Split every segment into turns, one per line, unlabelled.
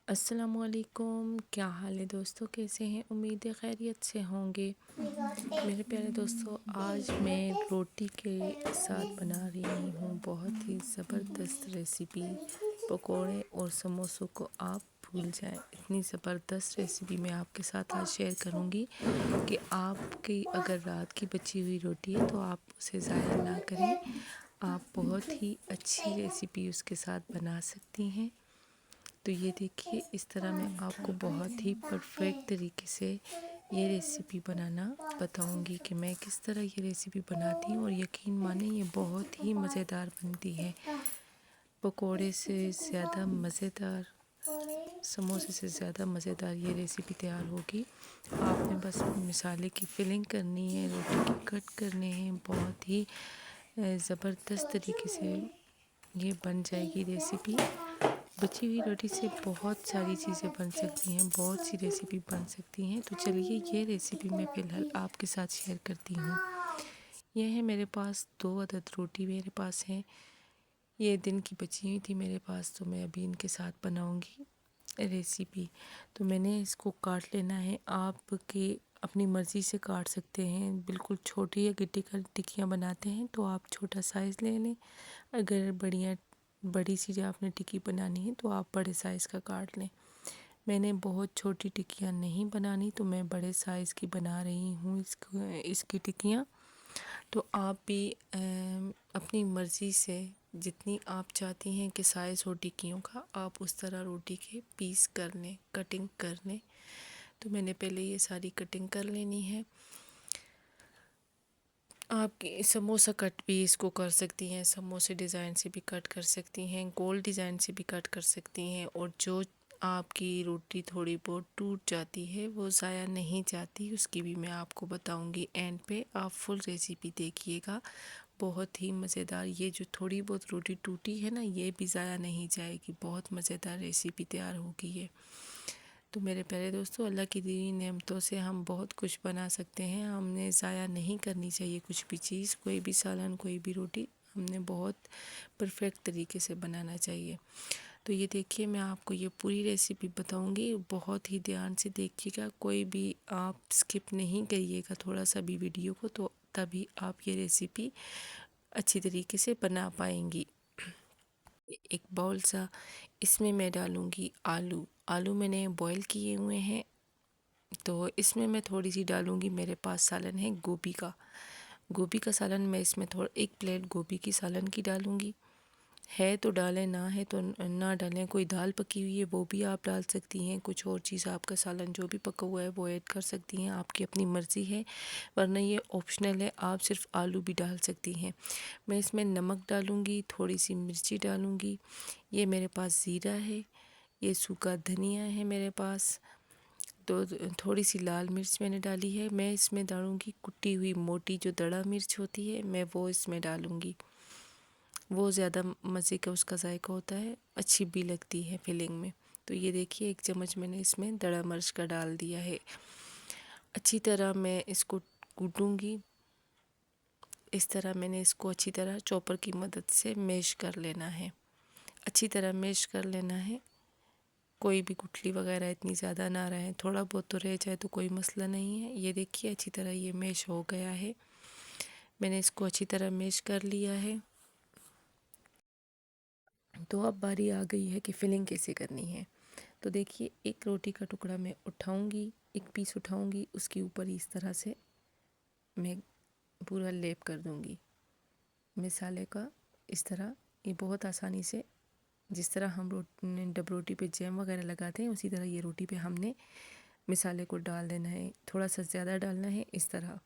अस्सलामुअलैकुम, क्या हाल है दोस्तों? कैसे हैं? उम्मीद है खैरियत से होंगे। मेरे प्यारे दोस्तों, आज मैं रोटी के साथ बना रही हूँ बहुत ही ज़बरदस्त रेसिपी। पकोड़े और समोसों को आप भूल जाएं, इतनी ज़बरदस्त रेसिपी मैं आपके साथ आज शेयर करूँगी कि आपकी अगर रात की बची हुई रोटी है तो आप उसे ज़ाया ना करें। आप बहुत ही अच्छी रेसिपी उसके साथ बना सकती हैं। तो ये देखिए, इस तरह मैं आपको बहुत ही परफेक्ट तरीके से ये रेसिपी बनाना बताऊंगी कि मैं किस तरह ये रेसिपी बनाती हूँ, और यकीन माने ये बहुत ही मज़ेदार बनती है। पकोड़े से ज़्यादा मज़ेदार, समोसे से ज़्यादा मज़ेदार ये रेसिपी तैयार होगी। आपने बस मसाले की फिलिंग करनी है, रोटी के कट करने हैं, बहुत ही ज़बरदस्त तरीके से ये बन जाएगी रेसिपी। बची हुई रोटी से बहुत सारी चीज़ें बन सकती हैं, बहुत सी रेसिपी बन सकती हैं। तो चलिए, ये रेसिपी मैं फ़िलहाल आपके साथ शेयर करती हूँ। यह है मेरे पास 2 अदद रोटी मेरे पास है। ये दिन की बची हुई थी मेरे पास, तो मैं अभी इनके साथ बनाऊँगी रेसिपी। तो मैंने इसको काट लेना है। आपके अपनी मर्ज़ी से काट सकते हैं। बिल्कुल छोटी या टिक्कियाँ बनाते हैं तो आप छोटा साइज़ ले लें। अगर बड़ी सी जो आपने टिक्की बनानी है तो आप बड़े साइज़ का काट लें। मैंने बहुत छोटी टिक्कियाँ नहीं बनानी, तो मैं बड़े साइज़ की बना रही हूँ इसकी टिक्कियाँ। तो आप भी अपनी मर्ज़ी से जितनी आप चाहती हैं कि साइज़ हो टिक्कियों का, आप उस तरह रोटी के पीस कर लें, कटिंग कर लें। तो मैंने पहले ये सारी कटिंग कर लेनी है। आप समोसा कट भी इसको कर सकती हैं, समोसे डिज़ाइन से भी कट कर सकती हैं, गोल डिज़ाइन से भी कट कर सकती हैं। और जो आपकी रोटी थोड़ी बहुत टूट जाती है वो ज़ाया नहीं जाती, उसकी भी मैं आपको बताऊंगी एंड पे। आप फुल रेसिपी देखिएगा, बहुत ही मज़ेदार। ये जो थोड़ी बहुत रोटी टूटी है ना, ये भी ज़ाया नहीं जाएगी, बहुत मज़ेदार रेसिपी तैयार होगी ये। तो मेरे प्यारे दोस्तों, अल्लाह की दी हुई नेमतों से हम बहुत कुछ बना सकते हैं। हमने ज़ाया नहीं करनी चाहिए कुछ भी चीज़, कोई भी सालन, कोई भी रोटी हमने बहुत परफेक्ट तरीके से बनाना चाहिए। तो ये देखिए, मैं आपको ये पूरी रेसिपी बताऊंगी, बहुत ही ध्यान से देखिएगा, कोई भी आप स्किप नहीं करिएगा थोड़ा सा भी वीडियो को, तो तभी आप ये रेसिपी अच्छी तरीके से बना पाएंगी। एक बाउल सा, इसमें मैं डालूंगी आलू। आलू मैंने बॉईल किए हुए हैं, तो इसमें मैं थोड़ी सी डालूंगी, मेरे पास सालन है गोभी का। गोभी का सालन मैं इसमें थोड़ा 1 प्लेट गोभी की सालन की डालूंगी। है तो डालें, ना है तो ना डालें। कोई दाल पकी हुई है वो भी आप डाल सकती हैं, कुछ और चीज़ आपका सालन जो भी पका हुआ है वो ऐड कर सकती हैं, आपकी अपनी मर्ज़ी है, वरना ये ऑप्शनल है, आप सिर्फ आलू भी डाल सकती हैं। मैं इसमें नमक डालूंगी, थोड़ी सी मिर्ची डालूंगी, ये मेरे पास ज़ीरा है, ये सूखा धनिया है मेरे पास, तो थोड़ी सी लाल मिर्च मैंने डाली है। मैं इसमें डालूंगी कुटी हुई मोटी जो दड़ा मिर्च होती है, मैं वो इसमें डालूंगी। वो ज़्यादा मज़े का उसका जायका होता है, अच्छी भी लगती है फिलिंग में। तो ये देखिए, 1 चम्मच मैंने इसमें दड़ा मिर्च का डाल दिया है। अच्छी तरह मैं इसको कूटूंगी। इस तरह मैंने इसको अच्छी तरह चॉपर की मदद से मैश कर लेना है, अच्छी तरह मैश कर लेना है। कोई भी गुठली वगैरह इतनी ज़्यादा ना रहे, थोड़ा बहुत तो रह जाए तो कोई मसला नहीं है। ये देखिए, अच्छी तरह ये मैश हो गया है, मैंने इसको अच्छी तरह मैश कर लिया है। तो अब बारी आ गई है कि फिलिंग कैसे करनी है। तो देखिए, एक रोटी का टुकड़ा मैं उठाऊंगी, एक पीस उठाऊंगी, उसके ऊपर इस तरह से मैं पूरा लेप कर दूंगी मसाले का। इस तरह ये बहुत आसानी से, जिस तरह हम डब रोटी पे जैम वगैरह लगाते हैं, उसी तरह ये रोटी पे हमने मसाले को डाल देना है। थोड़ा सा ज़्यादा डालना है, इस तरह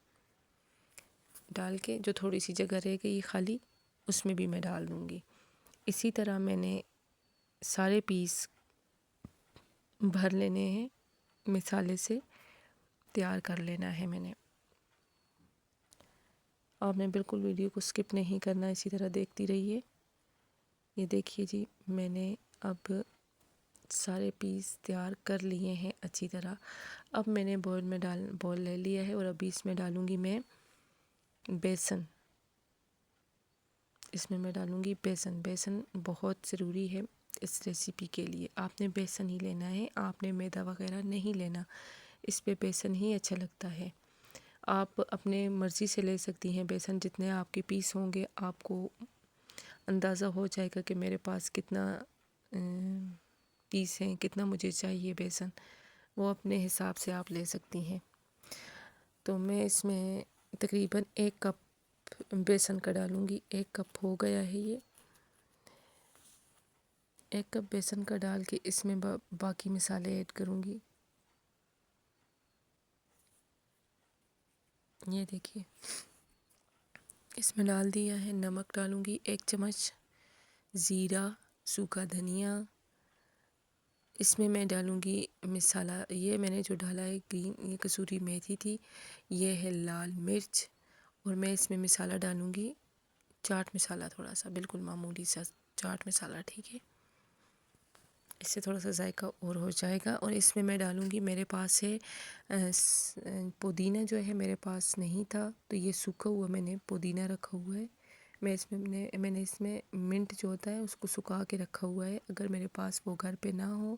डाल के जो थोड़ी सी जगह रह गई खाली, उसमें भी मैं डाल दूँगी। इसी तरह मैंने सारे पीस भर लेने हैं, मसाले से तैयार कर लेना है मैंने। आपने बिल्कुल वीडियो को स्किप नहीं करना, इसी तरह देखती रहिए। ये देखिए जी, मैंने अब सारे पीस तैयार कर लिए हैं अच्छी तरह। अब मैंने बॉल ले लिया है, और अभी इसमें डालूँगी मैं बेसन। इसमें मैं डालूँगी बेसन। बेसन बहुत ज़रूरी है इस रेसिपी के लिए आपने बेसन ही लेना है, आपने मैदा वगैरह नहीं लेना। इस पे बेसन ही अच्छा लगता है। आप अपने मर्ज़ी से ले सकती हैं बेसन, जितने आपके पीस होंगे आपको अंदाज़ा हो जाएगा कि मेरे पास कितना पीस हैं, कितना मुझे चाहिए बेसन, वो अपने हिसाब से आप ले सकती हैं। तो मैं इसमें तकरीबन 1 कप बेसन का डालूँगी। 1 कप हो गया है ये। 1 कप बेसन का डाल के इसमें बाकी मसाले ऐड करूँगी। ये देखिए, इसमें डाल दिया है। नमक डालूँगी 1 चम्मच, ज़ीरा, सूखा धनिया। इसमें मैं डालूँगी मसाला, ये मैंने जो डाला है ग्रीन, ये कसूरी मेथी थी, ये है लाल मिर्च। और मैं इसमें मसाला डालूँगी चाट मसाला, थोड़ा सा, बिल्कुल मामूली सा चाट मसाला, ठीक है। इससे थोड़ा सा जायका और हो जाएगा। और इसमें मैं डालूँगी, मेरे पास है पुदीना, जो है मेरे पास नहीं था तो ये सूखा हुआ मैंने पुदीना रखा हुआ है। मैंने इसमें मिंट जो होता है उसको सुखा के रखा हुआ है। अगर मेरे पास वो घर पे ना हो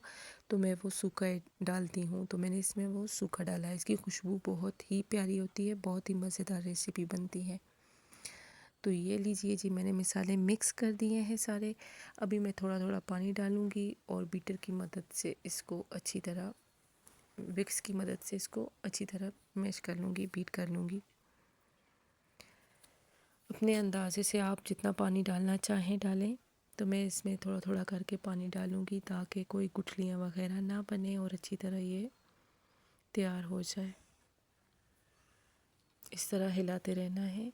तो मैं वो सूखा डालती हूँ, तो मैंने इसमें वो सूखा डाला है। इसकी खुशबू बहुत ही प्यारी होती है, बहुत ही मज़ेदार रेसिपी बनती है। तो ये लीजिए जी, मैंने मसाले मिक्स कर दिए हैं सारे। अभी मैं थोड़ा थोड़ा पानी डालूँगी और बीटर की मदद से इसको अच्छी तरह, विक्स की मदद से इसको अच्छी तरह मैश कर लूँगी, बीट कर लूँगी। अपने अंदाज़े से आप जितना पानी डालना चाहें डालें। तो मैं इसमें थोड़ा थोड़ा करके पानी डालूँगी ताकि कोई गुठलियाँ वगैरह ना बने और अच्छी तरह ये तैयार हो जाए। इस तरह हिलाते रहना है।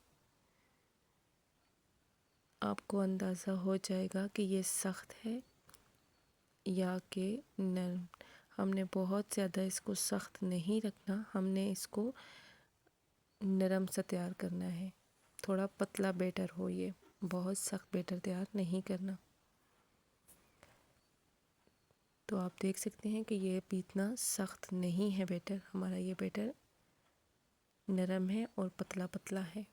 आपको अंदाज़ा हो जाएगा कि ये सख्त है या कि नरम। हमने बहुत ज़्यादा इसको सख्त नहीं रखना, हमने इसको नरम सा तैयार करना है। थोड़ा पतला बैटर हो, ये बहुत सख्त बैटर तैयार नहीं करना। तो आप देख सकते हैं कि ये भी इतना सख्त नहीं है बैटर हमारा, ये बैटर नरम है और पतला पतला है।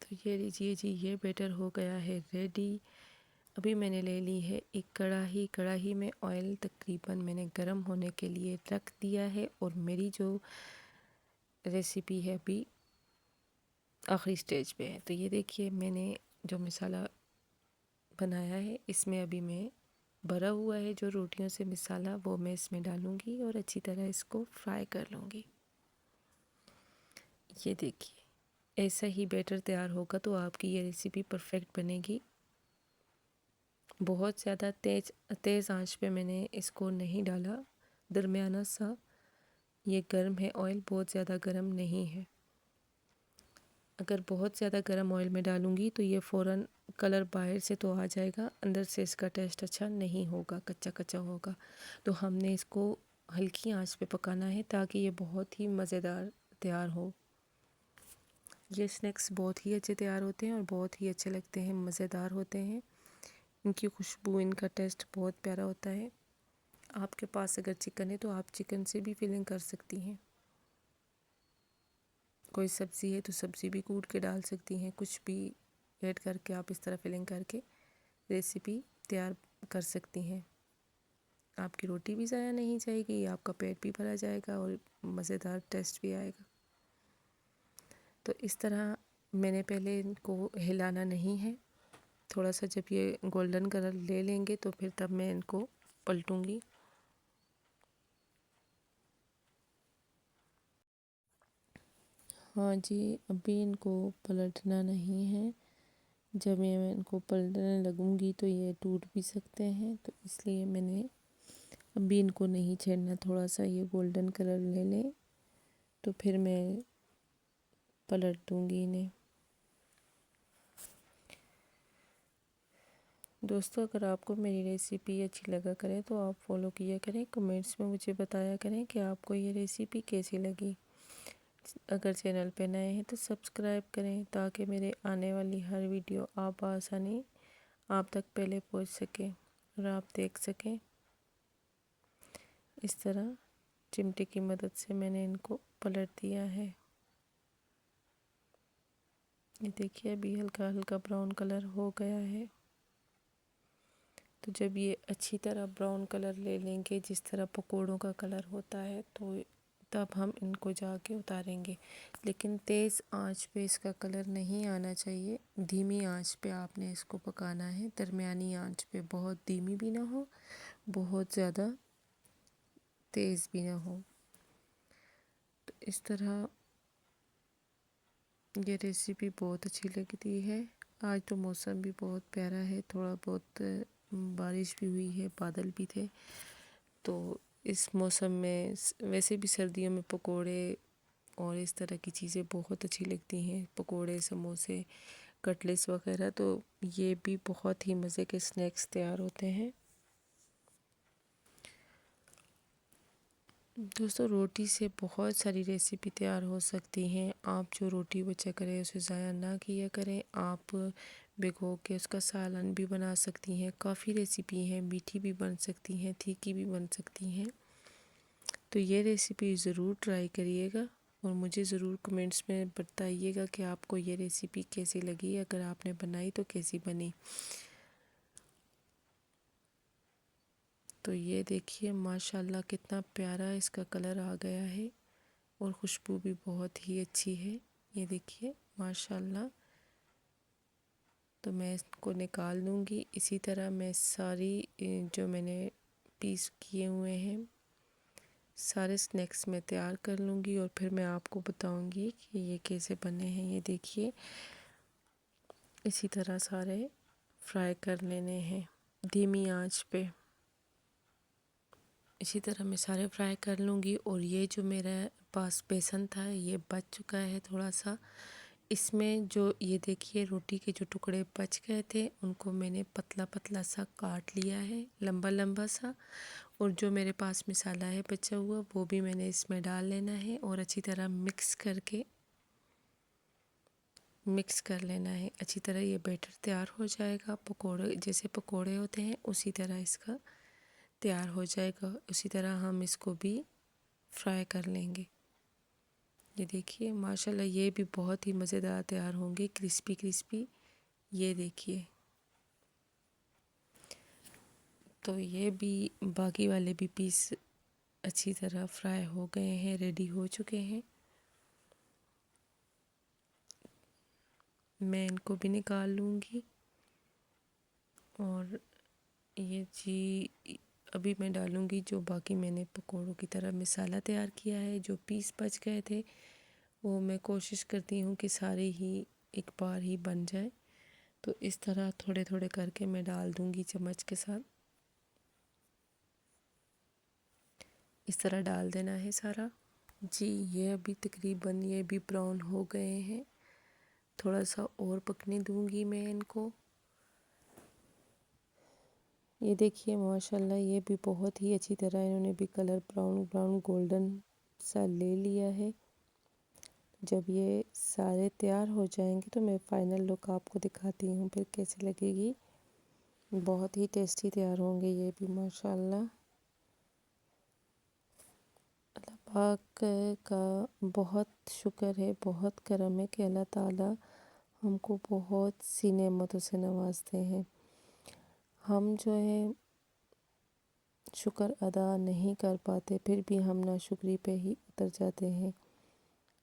तो ये लीजिए जी, ये बैटर हो गया है रेडी। अभी मैंने ले ली है एक कढ़ाई। कढ़ाई में ऑयल तकरीबन मैंने गरम होने के लिए रख दिया है। और मेरी जो रेसिपी है अभी आखिरी स्टेज पे है। तो ये देखिए, मैंने जो मसाला बनाया है इसमें अभी मैं भरा हुआ है जो रोटियों से मसाला, वो मैं इसमें डालूँगी और अच्छी तरह इसको फ्राई कर लूँगी। ये देखिए, ऐसा ही बैटर तैयार होगा तो आपकी ये रेसिपी परफेक्ट बनेगी। बहुत ज़्यादा तेज़ आंच पे मैंने इसको नहीं डाला, दरमियाना सा ये गर्म है ऑयल, बहुत ज़्यादा गर्म नहीं है। अगर बहुत ज़्यादा गर्म ऑयल में डालूँगी तो ये फ़ौरन कलर बाहर से तो आ जाएगा, अंदर से इसका टेस्ट अच्छा नहीं होगा, कच्चा कच्चा होगा। तो हमने इसको हल्की आंच पे पकाना है ताकि ये बहुत ही मज़ेदार तैयार हो। ये स्नैक्स बहुत ही अच्छे तैयार होते हैं और बहुत ही अच्छे लगते हैं, मज़ेदार होते हैं। इनकी खुशबू, इनका टेस्ट बहुत प्यारा होता है। आपके पास अगर चिकन है तो आप चिकन से भी फिलिंग कर सकती हैं। कोई सब्ज़ी है तो सब्ज़ी भी कूट के डाल सकती हैं। कुछ भी ऐड करके आप इस तरह फिलिंग करके रेसिपी तैयार कर सकती हैं। आपकी रोटी भी ज़ाया नहीं जाएगी, आपका पेट भी भरा जाएगा और मज़ेदार टेस्ट भी आएगा। तो इस तरह मैंने पहले इनको हिलाना नहीं है। थोड़ा सा जब ये गोल्डन कलर ले लेंगे तो फिर तब मैं इनको पलटूँगी। हाँ जी, अभी इनको पलटना नहीं है। जब मैं इनको पलटने लगूंगी तो ये टूट भी सकते हैं, तो इसलिए मैंने अभी इनको नहीं छेड़ना। थोड़ा सा ये गोल्डन कलर ले लें तो फिर मैं पलट दूंगी इन्हें। दोस्तों, अगर आपको मेरी रेसिपी अच्छी लगा करे तो आप फॉलो किया करें, कमेंट्स में मुझे बताया करें कि आपको ये रेसिपी कैसी लगी। अगर चैनल पे नए हैं तो सब्सक्राइब करें ताकि मेरे आने वाली हर वीडियो आप आसानी आप तक पहले पहुंच सके और आप देख सकें। इस तरह चिमटे की मदद से मैंने इनको पलट दिया है। ये देखिए अभी हल्का हल्का ब्राउन कलर हो गया है। तो जब ये अच्छी तरह ब्राउन कलर ले लेंगे जिस तरह पकोड़ों का कलर होता है, तो तब हम इनको जाके उतारेंगे। लेकिन तेज़ आंच पे इसका कलर नहीं आना चाहिए, धीमी आंच पे आपने इसको पकाना है, दरमियानी आंच पे, बहुत धीमी भी ना हो, बहुत ज़्यादा तेज़ भी ना हो। तो इस तरह ये रेसिपी बहुत अच्छी लगती है। आज तो मौसम भी बहुत प्यारा है, थोड़ा बहुत बारिश भी हुई है, बादल भी थे। तो इस मौसम में वैसे भी सर्दियों में पकोड़े और इस तरह की चीज़ें बहुत अच्छी लगती हैं, पकोड़े, समोसे, कटलेट्स वगैरह। तो ये भी बहुत ही मज़े के स्नैक्स तैयार होते हैं। दोस्तों रोटी से बहुत सारी रेसिपी तैयार हो सकती हैं। आप जो रोटी बचा करें उसे ज़ाया ना किया करें। आप भिगो के उसका सालन भी बना सकती हैं। काफ़ी रेसिपी हैं, मीठी भी बन सकती हैं, तीखी भी बन सकती हैं। तो ये रेसिपी ज़रूर ट्राई करिएगा और मुझे ज़रूर कमेंट्स में बताइएगा कि आपको ये रेसिपी कैसी लगी, अगर आपने बनाई तो कैसी बनी। तो ये देखिए माशाल्लाह कितना प्यारा इसका कलर आ गया है और खुशबू भी बहुत ही अच्छी है। ये देखिए माशाल्लाह। तो मैं इसको निकाल लूँगी। इसी तरह मैं सारी जो मैंने पीस किए हुए हैं सारे स्नैक्स में तैयार कर लूँगी और फिर मैं आपको बताऊँगी कि ये कैसे बने हैं। ये देखिए इसी तरह सारे फ्राई कर लेने हैं धीमी आंच पे। इसी तरह मैं सारे फ्राई कर लूँगी। और ये जो मेरे पास बेसन था ये बच चुका है थोड़ा सा। इसमें जो ये देखिए रोटी के जो टुकड़े बच गए थे उनको मैंने पतला पतला सा काट लिया है, लंबा लंबा सा। और जो मेरे पास मसाला है बचा हुआ वो भी मैंने इसमें डाल लेना है और अच्छी तरह मिक्स कर लेना है। अच्छी तरह ये बैटर तैयार हो जाएगा, पकोड़े जैसे पकोड़े होते हैं उसी तरह इसका तैयार हो जाएगा। उसी तरह हम इसको भी फ्राई कर लेंगे। ये देखिए माशाल्लाह ये भी बहुत ही मज़ेदार तैयार होंगे, क्रिस्पी क्रिस्पी। ये देखिए तो ये भी बाकी वाले भी पीस अच्छी तरह फ्राई हो गए हैं, रेडी हो चुके हैं। मैं इनको भी निकाल लूँगी। और ये जी अभी मैं डालूँगी जो बाकी मैंने पकोड़ों की तरह मसाला तैयार किया है। जो पीस बच गए थे वो मैं कोशिश करती हूँ कि सारे ही एक बार ही बन जाए। तो इस तरह थोड़े थोड़े करके मैं डाल दूँगी चम्मच के साथ। इस तरह डाल देना है सारा। जी ये अभी तकरीबन ये भी ब्राउन हो गए हैं। थोड़ा सा और पकने दूँगी मैं इनको। ये देखिए माशाल्लाह ये भी बहुत ही अच्छी तरह इन्होंने भी कलर ब्राउन ब्राउन गोल्डन सा ले लिया है। जब ये सारे तैयार हो जाएंगे तो मैं फ़ाइनल लुक आपको दिखाती हूँ फिर कैसी लगेगी। बहुत ही टेस्टी तैयार होंगे ये भी माशाल्लाह। अल्लाह पाक का बहुत शुक्र है, बहुत करम है कि अल्लाह ताला हमको बहुत सी नेमतों से नवाजते हैं। हम जो है शुक्र अदा नहीं कर पाते, फिर भी हम नाशुक्री पे ही उतर जाते हैं।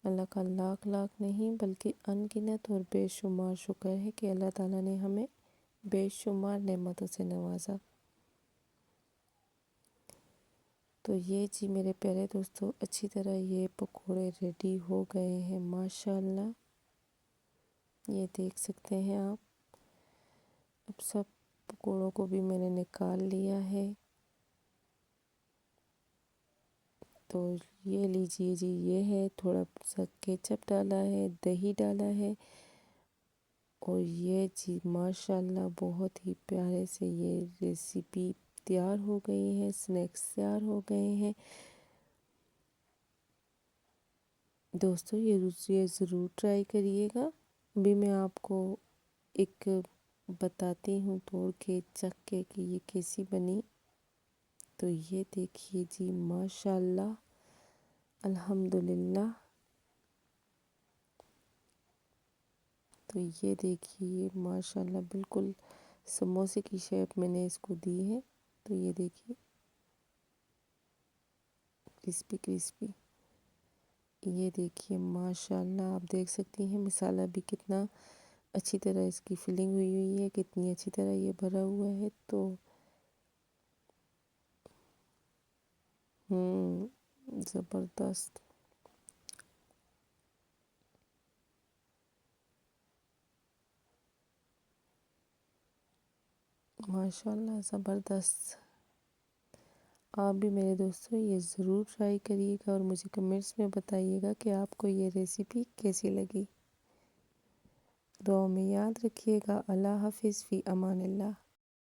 अल्लाह का लाख लाख नहीं बल्कि अनगिनत और बेशुमार शुक्र है कि अल्लाह ताला ने हमें बेशुमार नेमतों से नवाजा। तो ये जी मेरे प्यारे दोस्तों अच्छी तरह ये पकोड़े रेडी हो गए हैं माशाल्लाह। ये देख सकते हैं आप। अब सब पकोड़ों को भी मैंने निकाल लिया है। तो ये लीजिए जी, ये है थोड़ा सा केचप डाला है, दही डाला है। और ये जी माशाल्लाह बहुत ही प्यारे से ये रेसिपी तैयार हो गई है, स्नैक्स तैयार हो गए हैं। दोस्तों ये ज़रूर ट्राई करिएगा। अभी मैं आपको एक बताती हूँ तोड़ के चख के कि ये कैसी बनी। तो ये देखिए जी माशाल्लाह अल्हम्दुलिल्लाह। तो ये देखिए माशाल्लाह बिल्कुल समोसे की शेप मैंने इसको दी है। तो ये देखिए क्रिस्पी क्रिस्पी। ये देखिए माशाल्लाह आप देख सकती हैं मसाला भी कितना अच्छी तरह इसकी फिलिंग हुई हुई है, कितनी अच्छी तरह ये भरा हुआ है। तो ज़बरदस्त। माशाल्लाह ज़बरदस्त। आप भी मेरे दोस्तों ये ज़रूर ट्राई करिएगा और मुझे कमेंट्स में बताइएगा कि आपको ये रेसिपी कैसी लगी। दुआ में याद रखिएगा। अल्लाह हाफिज़ फ़ी अमानिल्लाह।